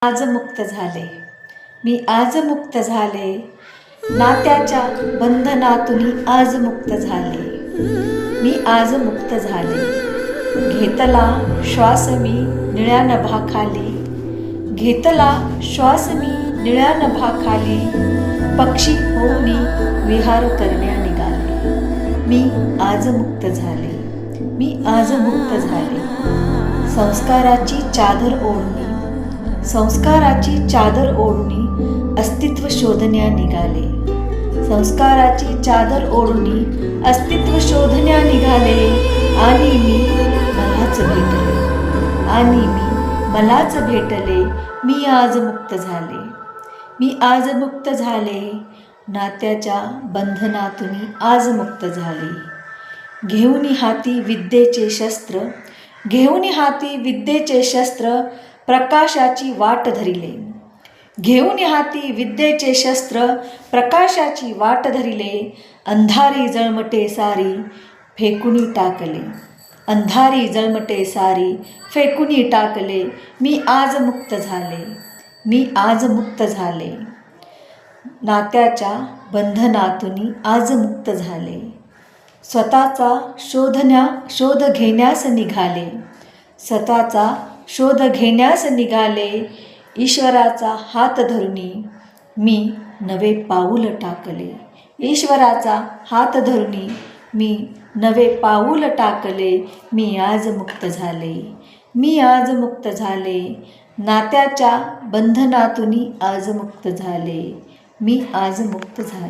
आज मुक्त झाले, मी आज मुक्त झाले, नात्याच्या बंधनातून आज मुक्त झाले, मी आज मुक्त झाले. घेतला श्वास मी निळ्या नभाखाली, घेतला श्वास मी निळ्या नभाखाली, पक्षी होऊन विहार करण्या निघाले. मी आज मुक्त झाले, मी आज मुक्त झाले. संस्काराची चादर ओढणी, संस्काराची चादर ओढणी अस्तित्व शोधण्या निघाले. संस्काराची चादर ओढणी अस्तित्व शोधण्या निघाले. आणि मी मलाच भेटले, आणि मी मलाच भेटले. मी आज मुक्त झाले, मी आज मुक्त झाले. नात्याच्या बंधनातून आज मुक्त झाले. घेऊन हाती विद्येचे शस्त्र, घेऊन हाती विद्येचे शस्त्र, प्रकाशाची वाट धरिले. घेऊन हाती विद्येचे शस्त्र, प्रकाशाची वाट धरिले. अंधारी जळमटे सारी फेकुनी टाकले, अंधारी जळमटे सारी फेकुनी टाकले. मी आज मुक्त झाले, मी आज मुक्त झाले. नात्याच्या बंधनातून आज मुक्त झाले. स्वतःचा शोध घेण्यास निघाले, स्वतःचा शोध घेण्यास निघाले. ईश्वराचा हात धरुनी मी नवे पाऊल टाकले, ईश्वराचा हात धरुनी मी नवे पाऊल टाकले. मी आज मुक्त झाले, मी आज मुक्त झाले. नात्याच्या बंधनातून आज मुक्त झाले, मी आज मुक्त झाले.